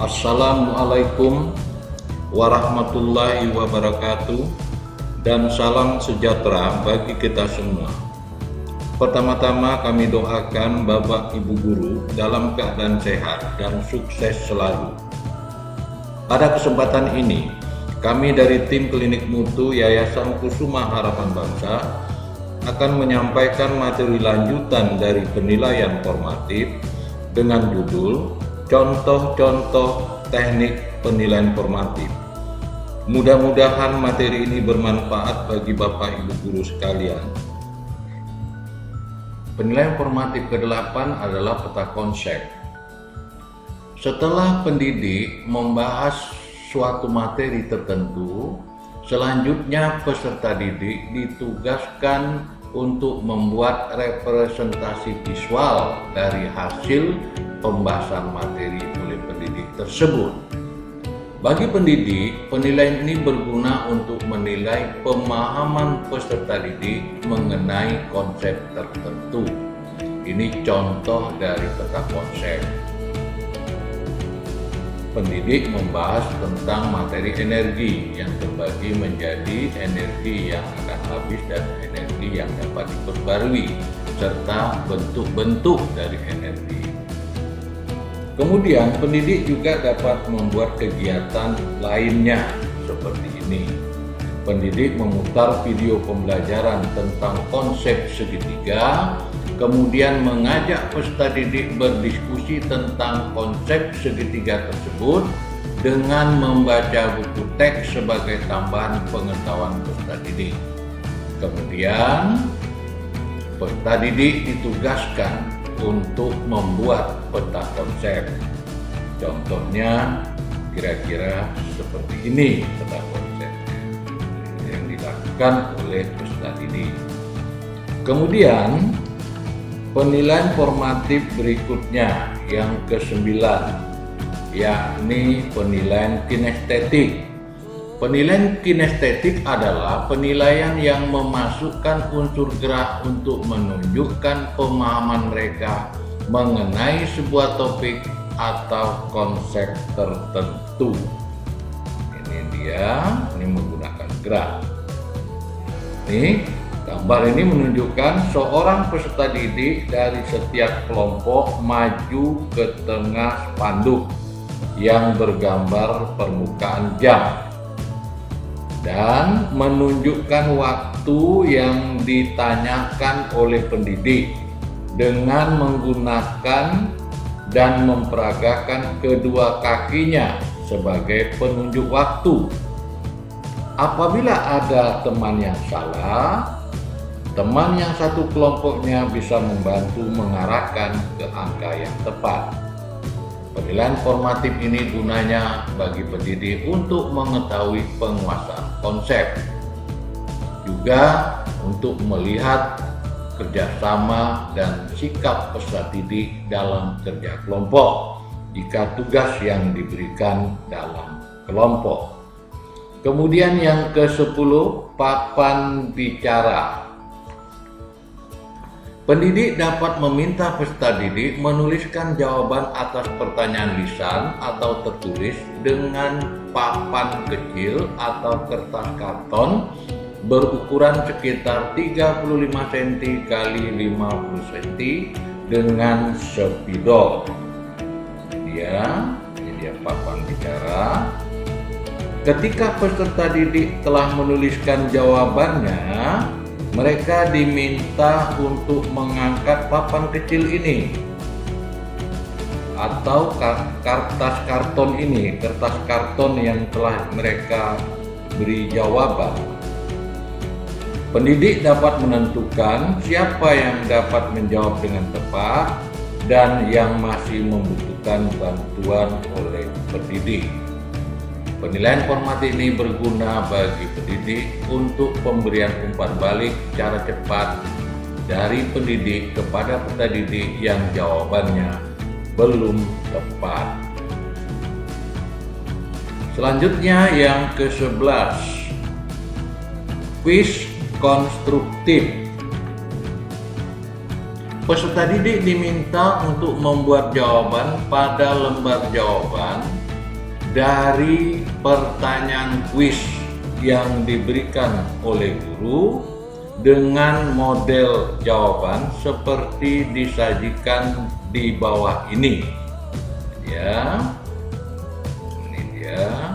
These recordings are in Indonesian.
Assalamualaikum warahmatullahi wabarakatuh, dan salam sejahtera bagi kita semua. Pertama-tama kami doakan Bapak Ibu Guru dalam keadaan sehat dan sukses selalu. Pada kesempatan ini, kami dari tim Klinik Mutu Yayasan Kusuma Harapan Bangsa akan menyampaikan materi lanjutan dari penilaian formatif dengan judul Contoh-contoh teknik penilaian formatif. Mudah-mudahan materi ini bermanfaat bagi Bapak Ibu Guru sekalian. Penilaian formatif ke-8 adalah peta konsep. Setelah pendidik membahas suatu materi tertentu, selanjutnya peserta didik ditugaskan untuk membuat representasi visual dari hasil pembahasan materi oleh pendidik tersebut. Bagi pendidik, penilaian ini berguna untuk menilai pemahaman peserta didik mengenai konsep tertentu. Ini contoh dari peta konsep. Pendidik membahas tentang materi energi yang terbagi menjadi energi yang akan habis dan energi yang dapat diperbarui, serta bentuk-bentuk dari energi. Kemudian pendidik juga dapat membuat kegiatan lainnya seperti ini. Pendidik memutar video pembelajaran tentang konsep segitiga, kemudian mengajak peserta didik berdiskusi tentang konsep segitiga tersebut dengan membaca buku teks sebagai tambahan pengetahuan peserta didik. Kemudian peserta didik ditugaskan untuk membuat peta konsep. Contohnya kira-kira seperti ini peta konsep yang dilakukan oleh peserta didik. Kemudian penilaian formatif berikutnya yang ke-9, yakni penilaian kinestetik. Penilaian kinestetik adalah penilaian yang memasukkan unsur gerak untuk menunjukkan pemahaman mereka mengenai sebuah topik atau konsep tertentu. Ini menggunakan gerak. Gambar ini menunjukkan seorang peserta didik dari setiap kelompok maju ke tengah spanduk yang bergambar permukaan jam dan menunjukkan waktu yang ditanyakan oleh pendidik dengan menggunakan dan memperagakan kedua kakinya sebagai penunjuk waktu. Apabila ada teman yang salah, teman yang satu kelompoknya bisa membantu mengarahkan ke angka yang tepat. Penilaian formatif ini gunanya bagi pendidik untuk mengetahui penguasaan konsep, juga untuk melihat kerjasama dan sikap peserta didik dalam kerja kelompok jika tugas yang diberikan dalam kelompok. Kemudian yang ke-10, papan bicara. Pendidik dapat meminta peserta didik menuliskan jawaban atas pertanyaan lisan atau tertulis dengan papan kecil atau kertas karton berukuran sekitar 35 cm x 50 cm dengan spidol. Ini dia papan bicara. Ketika peserta didik telah menuliskan jawabannya, mereka diminta untuk mengangkat papan kecil ini atau kertas karton yang telah mereka beri jawaban. Pendidik dapat menentukan siapa yang dapat menjawab dengan tepat dan yang masih membutuhkan bantuan oleh pendidik. Penilaian formatif ini berguna bagi pendidik untuk pemberian umpan balik secara cepat dari pendidik kepada peserta didik yang jawabannya belum tepat. Selanjutnya yang ke-11, kuis konstruktif. Peserta didik diminta untuk membuat jawaban pada lembar jawaban dari pertanyaan kuis yang diberikan oleh guru dengan model jawaban seperti disajikan di bawah ini. Ya, ini dia.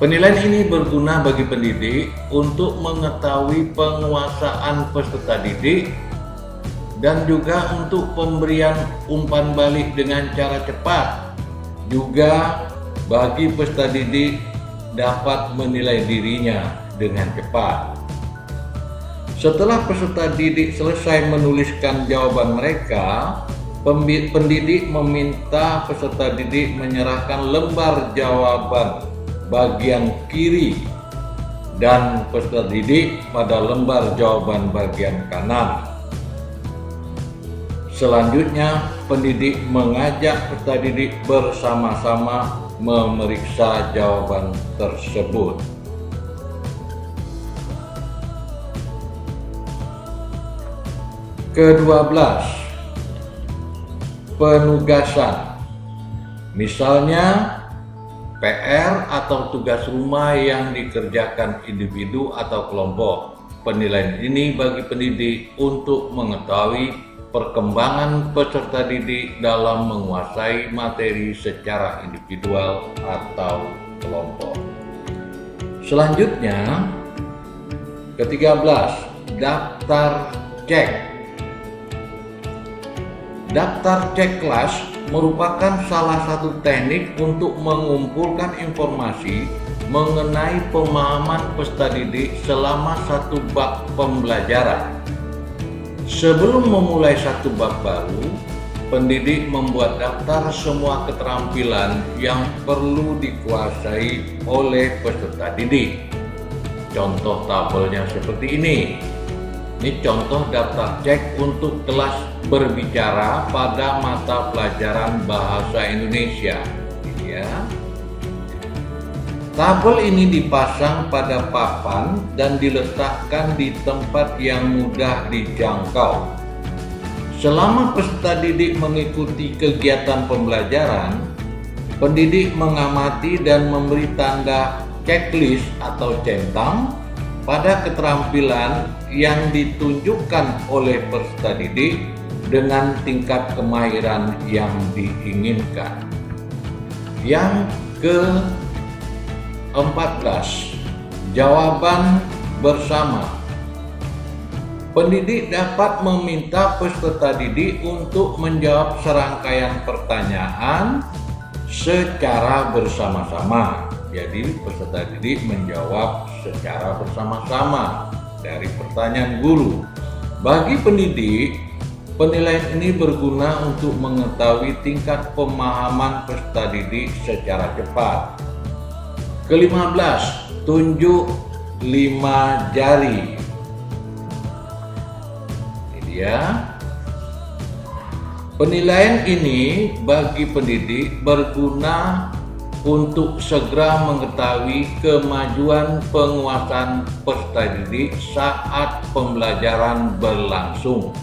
Penilaian ini berguna bagi pendidik untuk mengetahui penguasaan peserta didik dan juga untuk pemberian umpan balik dengan cara cepat. Juga bagi peserta didik dapat menilai dirinya dengan cepat. Setelah peserta didik selesai menuliskan jawaban mereka, pendidik meminta peserta didik menyerahkan lembar jawaban bagian kiri dan peserta didik pada lembar jawaban bagian kanan. Selanjutnya, pendidik mengajak peserta didik bersama-sama memeriksa jawaban tersebut. Ke-12, penugasan. Misalnya, PR atau tugas rumah yang dikerjakan individu atau kelompok. Penilaian ini bagi pendidik untuk mengetahui perkembangan peserta didik dalam menguasai materi secara individual atau kelompok. Selanjutnya, ke-13, daftar cek. Daftar cek kelas merupakan salah satu teknik untuk mengumpulkan informasi mengenai pemahaman peserta didik selama satu bab pembelajaran. Sebelum memulai satu bab baru, pendidik membuat daftar semua keterampilan yang perlu dikuasai oleh peserta didik. Contoh tabelnya seperti ini. Ini contoh daftar cek untuk kelas berbicara pada mata pelajaran Bahasa Indonesia. Ya. Tabel ini dipasang pada papan dan diletakkan di tempat yang mudah dijangkau. Selama peserta didik mengikuti kegiatan pembelajaran, pendidik mengamati dan memberi tanda checklist atau centang pada keterampilan yang ditunjukkan oleh peserta didik dengan tingkat kemahiran yang diinginkan. Yang ke-14, jawaban bersama. Pendidik dapat meminta peserta didik untuk menjawab serangkaian pertanyaan secara bersama-sama. Jadi peserta didik menjawab secara bersama-sama dari pertanyaan guru. Bagi pendidik, penilaian ini berguna untuk mengetahui tingkat pemahaman peserta didik secara cepat. Ke-15, tunjuk 5 jari. Ini dia. Penilaian ini bagi pendidik berguna untuk segera mengetahui kemajuan penguasaan peserta didik saat pembelajaran berlangsung.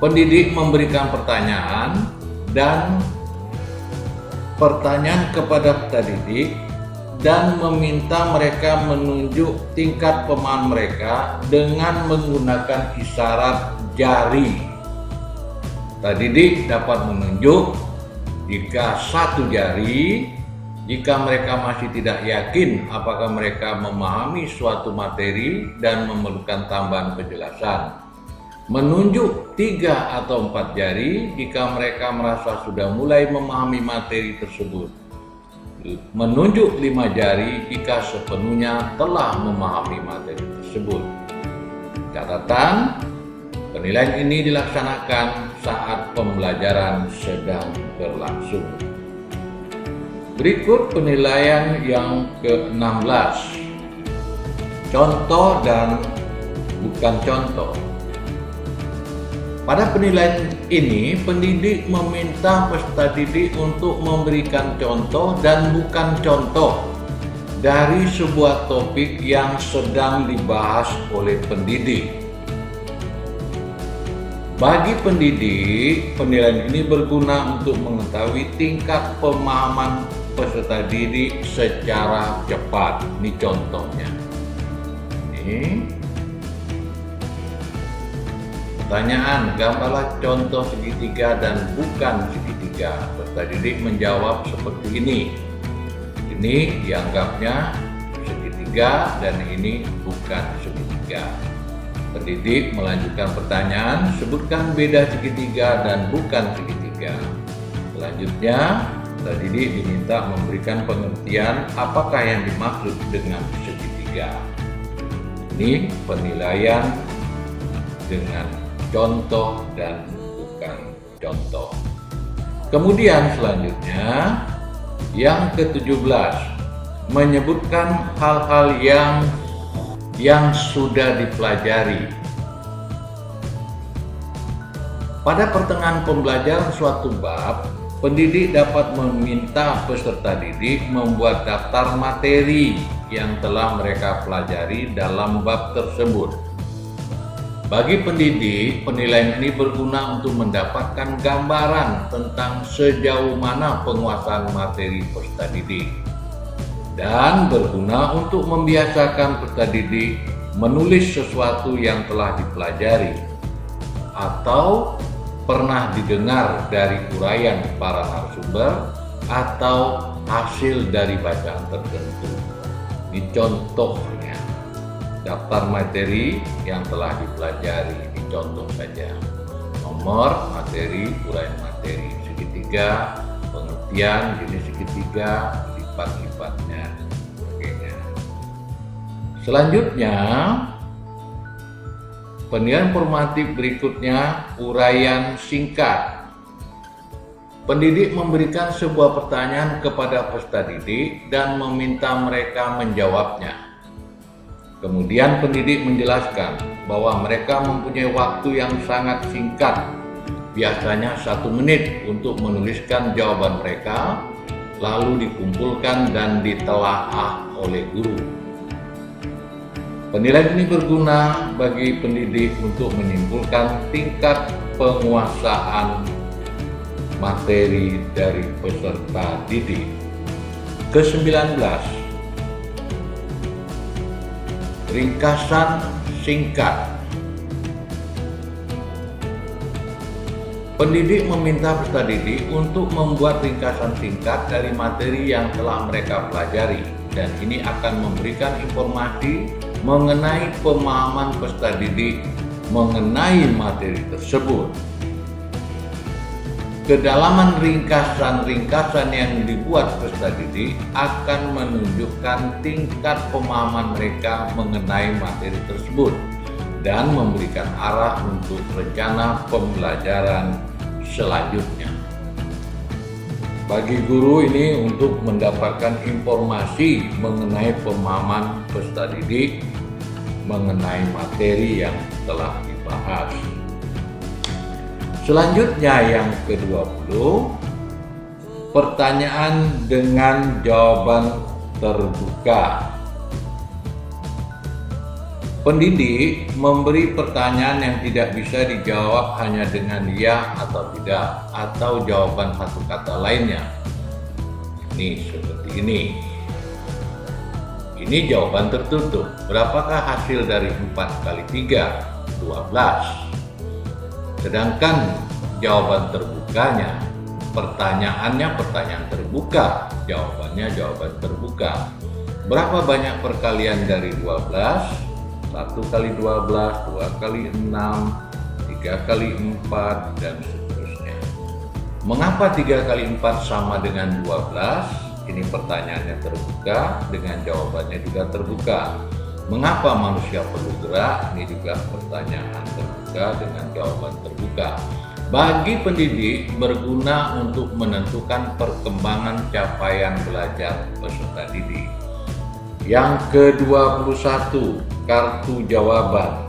Pendidik memberikan pertanyaan kepada peserta didik dan meminta mereka menunjuk tingkat pemahaman mereka dengan menggunakan isyarat jari. Peserta didik dapat menunjuk jika 1 jari, jika mereka masih tidak yakin apakah mereka memahami suatu materi dan memerlukan tambahan penjelasan. Menunjuk 3 atau 4 jari jika mereka merasa sudah mulai memahami materi tersebut. Menunjuk 5 jari jika sepenuhnya telah memahami materi tersebut. Catatan, penilaian ini dilaksanakan saat pembelajaran sedang berlangsung. Berikut penilaian yang ke-16. Contoh dan bukan contoh. Pada penilaian ini, pendidik meminta peserta didik untuk memberikan contoh dan bukan contoh dari sebuah topik yang sedang dibahas oleh pendidik. Bagi pendidik, penilaian ini berguna untuk mengetahui tingkat pemahaman peserta didik secara cepat. Ini contohnya. Ini pertanyaan, gambarlah contoh segitiga dan bukan segitiga. Peserta didik menjawab seperti ini. Ini dianggapnya segitiga dan ini bukan segitiga. Pendidik melanjutkan pertanyaan, sebutkan beda segitiga dan bukan segitiga. Selanjutnya, peserta didik diminta memberikan pengertian apakah yang dimaksud dengan segitiga. Ini penilaian dengan contoh dan bukan contoh. Kemudian selanjutnya, yang ke-17, menyebutkan hal-hal yang sudah dipelajari. Pada pertengahan pembelajaran suatu bab, pendidik dapat meminta peserta didik membuat daftar materi yang telah mereka pelajari dalam bab tersebut. Bagi pendidik, penilaian ini berguna untuk mendapatkan gambaran tentang sejauh mana penguasaan materi peserta didik dan berguna untuk membiasakan peserta didik menulis sesuatu yang telah dipelajari atau pernah didengar dari uraian para narasumber atau hasil dari bacaan tertentu. Ini contohnya, daftar materi yang telah dipelajari, ini contoh saja. Nomor materi, uraian materi, segitiga, pengertian jenis segitiga, lipat-lipatnya, sebagainya. Selanjutnya, penilaian formatif berikutnya, uraian singkat. Pendidik memberikan sebuah pertanyaan kepada peserta didik dan meminta mereka menjawabnya. Kemudian pendidik menjelaskan bahwa mereka mempunyai waktu yang sangat singkat, biasanya 1 menit untuk menuliskan jawaban mereka, lalu dikumpulkan dan ditelaah oleh guru. Penilaian ini berguna bagi pendidik untuk menyimpulkan tingkat penguasaan materi dari peserta didik. Ke-19, ringkasan singkat. Pendidik meminta peserta didik untuk membuat ringkasan singkat dari materi yang telah mereka pelajari, dan ini akan memberikan informasi mengenai pemahaman peserta didik mengenai materi tersebut. Kedalaman ringkasan-ringkasan yang dibuat peserta didik akan menunjukkan tingkat pemahaman mereka mengenai materi tersebut dan memberikan arah untuk rencana pembelajaran selanjutnya. Bagi guru ini untuk mendapatkan informasi mengenai pemahaman peserta didik mengenai materi yang telah dibahas. Selanjutnya yang ke-20, pertanyaan dengan jawaban terbuka. Pendidik memberi pertanyaan yang tidak bisa dijawab hanya dengan ya atau tidak, atau jawaban satu kata lainnya. Ini seperti ini. Ini jawaban tertutup. Berapakah hasil dari 4 kali 3? 12. Sedangkan jawaban terbukanya, pertanyaannya pertanyaan terbuka, jawabannya jawaban terbuka. Berapa banyak perkalian dari 12? 1 kali 12, 2 kali 6, 3 kali 4, dan seterusnya. Mengapa 3 kali 4 sama dengan 12? Ini pertanyaannya terbuka, dengan jawabannya juga terbuka. Mengapa manusia perlu gerak? Ini juga pertanyaan terbuka dengan jawaban terbuka. Bagi pendidik berguna untuk menentukan perkembangan capaian belajar peserta didik. Yang ke-21, kartu jawaban.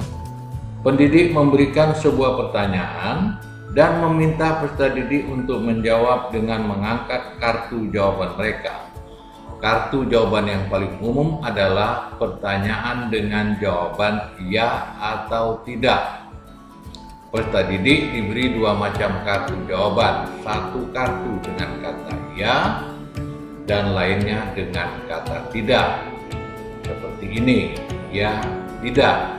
Pendidik memberikan sebuah pertanyaan dan meminta peserta didik untuk menjawab dengan mengangkat kartu jawaban mereka. Kartu jawaban yang paling umum adalah pertanyaan dengan jawaban ya atau tidak. Peserta didik diberi dua macam kartu jawaban, satu kartu dengan kata ya dan lainnya dengan kata tidak. Seperti ini, ya, tidak.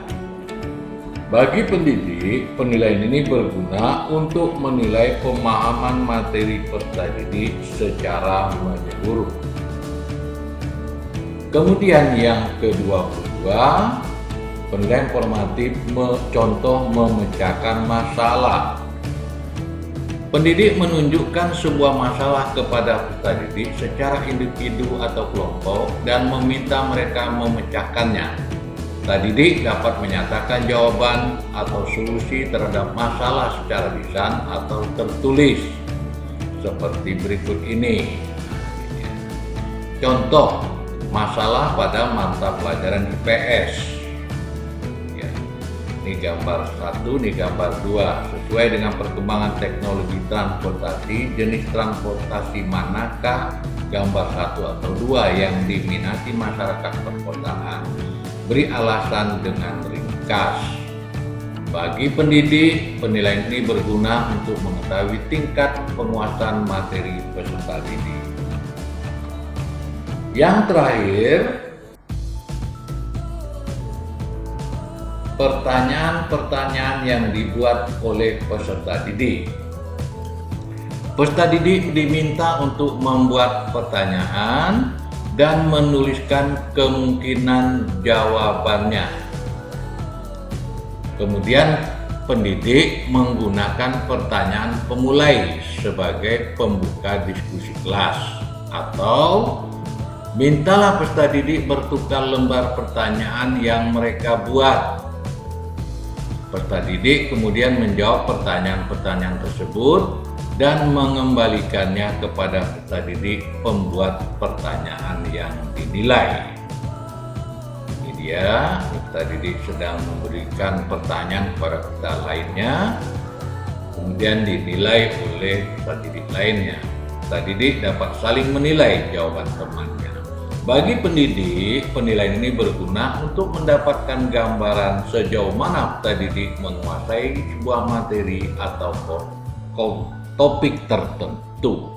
Bagi pendidik, penilaian ini berguna untuk menilai pemahaman materi peserta didik secara menyeluruh. Kemudian yang ke-22, penilaian formatif contoh memecahkan masalah. Pendidik menunjukkan sebuah masalah kepada peserta didik secara individu atau kelompok dan meminta mereka memecahkannya. Peserta didik dapat menyatakan jawaban atau solusi terhadap masalah secara lisan atau tertulis seperti berikut ini. Contoh masalah pada mata pelajaran IPS. Ini gambar 1, ini gambar 2. Sesuai dengan perkembangan teknologi transportasi, jenis transportasi manakah gambar 1 atau 2 yang diminati masyarakat perkotaan? Beri alasan dengan ringkas. Bagi pendidik, penilaian ini berguna untuk mengetahui tingkat penguasaan materi peserta didik. Yang terakhir, pertanyaan-pertanyaan yang dibuat oleh peserta didik. Peserta didik diminta untuk membuat pertanyaan dan menuliskan kemungkinan jawabannya. Kemudian pendidik menggunakan pertanyaan pemulai sebagai pembuka diskusi kelas, atau mintalah peserta didik bertukar lembar pertanyaan yang mereka buat. Peserta didik kemudian menjawab pertanyaan-pertanyaan tersebut dan mengembalikannya kepada peserta didik pembuat pertanyaan yang dinilai. Ini dia, peserta didik sedang memberikan pertanyaan kepada peserta lainnya, kemudian dinilai oleh peserta didik lainnya. Peserta didik dapat saling menilai jawaban temannya. Bagi pendidik, penilaian ini berguna untuk mendapatkan gambaran sejauh mana peserta didik menguasai sebuah materi atau topik tertentu.